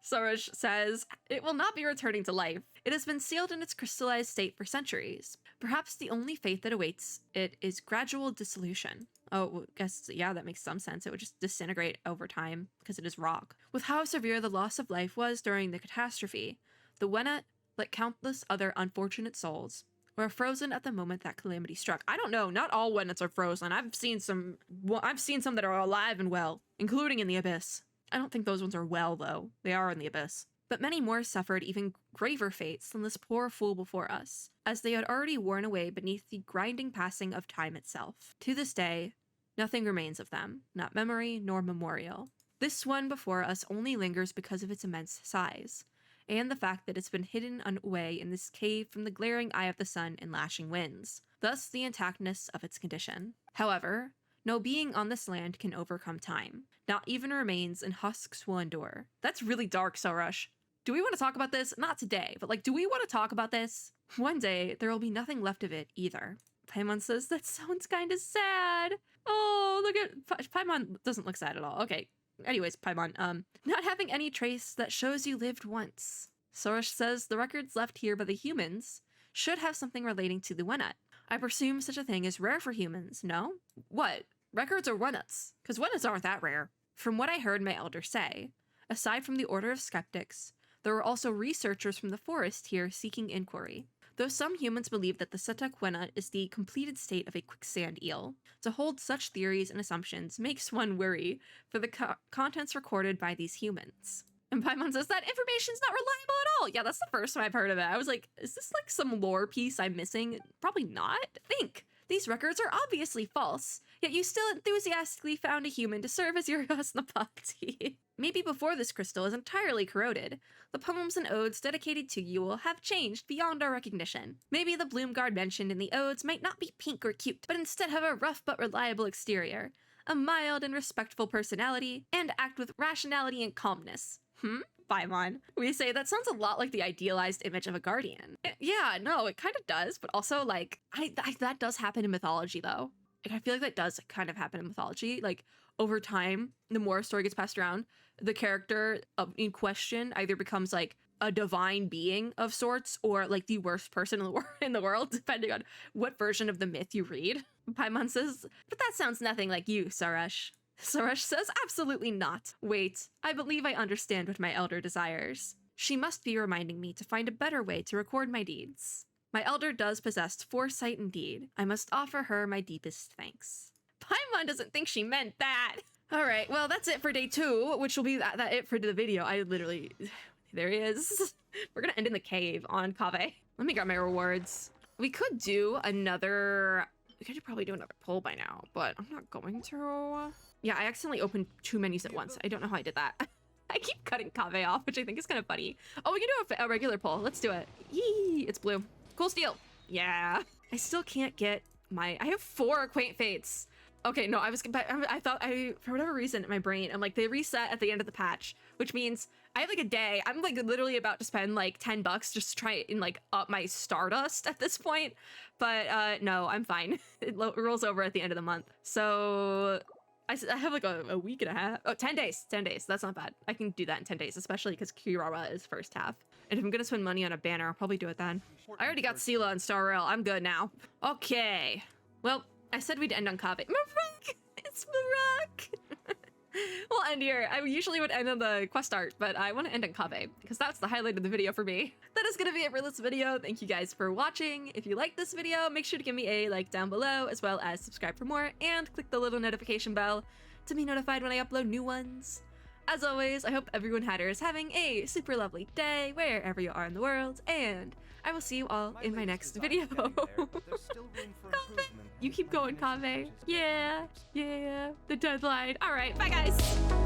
Sorash says, it will not be returning to life. It has been sealed in its crystallized state for centuries. Perhaps the only fate that awaits it is gradual dissolution. Oh, I guess, yeah, that makes some sense. It would just disintegrate over time because it is rock. With how severe the loss of life was during the catastrophe, the Winnet, like countless other unfortunate souls, were frozen at the moment that calamity struck. I don't know, not all Winnets are frozen. I've seen some that are alive and well, including in the Abyss. I don't think those ones are well, though. They are in the Abyss. But many more suffered even graver fates than this poor fool before us, as they had already worn away beneath the grinding passing of time itself. To this day, nothing remains of them, not memory nor memorial. This one before us only lingers because of its immense size. and the fact that it's been hidden away in this cave from the glaring eye of the sun and lashing winds, thus the intactness of its condition. However, no being on this land can overcome time. Not even remains and husks will endure. That's really dark, Sorush. Do we want to talk about this? Not today, but like, do we want to talk about this? One day, there will be nothing left of it either. Paimon says that sounds kind of sad. Oh, look at Paimon doesn't look sad at all. Okay. Anyways, Paimon, not having any trace that shows you lived once. Sorush says the records left here by the humans should have something relating to the Wenat. I presume such a thing is rare for humans, no? What? Records or Wenats? Because Wenats aren't that rare. From what I heard my elder say, aside from the Order of Skeptics, there were also researchers from the forest here seeking inquiry. Though some humans believe that the Setek Wenat is the completed state of a quicksand eel, to hold such theories and assumptions makes one worry for the contents recorded by these humans. And Paimon says that information's not reliable at all. Yeah, that's the first time I've heard of it. I was like, is this like some lore piece I'm missing? Probably not. Think. These records are obviously false, yet you still enthusiastically found a human to serve as your Yasnapati. Maybe before this crystal is entirely corroded, the poems and odes dedicated to you will have changed beyond our recognition. Maybe the bloom guard mentioned in the odes might not be pink or cute, but instead have a rough but reliable exterior, a mild and respectful personality, and act with rationality and calmness. Paimon. We say that sounds a lot like the idealized image of a guardian. Yeah, no, it kind of does, but also like, that does happen in mythology though. Like, I feel like that does kind of happen in mythology. Like, over time, the more a story gets passed around, the character in question either becomes like a divine being of sorts or like the worst person in the world, depending on what version of the myth you read. Paimon says, but that sounds nothing like you, Sorush. Sorush says, absolutely not. Wait, I believe I understand what my elder desires. She must be reminding me to find a better way to record my deeds. My elder does possess foresight indeed. I must offer her my deepest thanks. Paimon doesn't think she meant that. All right, well, that's it for day 2, which will be that it for the video. I literally, there he is. We're gonna end in the cave on Kaveh. Let me grab my rewards. We could do another, we could probably do another poll by now, but I'm not going to. Yeah, I accidentally opened 2 menus at once. I don't know how I did that. I keep cutting Kaveh off, which I think is kind of funny. Oh, we can do a regular poll. Let's do it. Yee, it's blue. Cool steel. Yeah. I still can't get I have 4 quaint fates. Okay, no, I thought for whatever reason in my brain, I'm like, they reset at the end of the patch, which means I have like a day. I'm like literally about to spend like $10 just to try and like up my Stardust at this point. But no, I'm fine. It rolls over at the end of the month. So I have like a week and a half. Oh, 10 days. 10 days. That's not bad. I can do that in 10 days, especially because Kirara is first half. And if I'm gonna spend money on a banner, I'll probably do it then. I already got Sela and Star Rail. I'm good now. Okay. Well, I said we'd end on Kaveh. Marek! It's Marek! We'll end here. I usually would end on the quest art, but I want to end on Kaveh because that's the highlight of the video for me. That is gonna be it for this video. Thank you guys for watching. If you liked this video, make sure to give me a like down below, as well as subscribe for more, and click the little notification bell to be notified when I upload new ones. As always, I hope everyone had is having a super lovely day wherever you are in the world, and I will see you all in my next video. You keep going, Kaveh. Yeah, the deadline. All right, bye guys.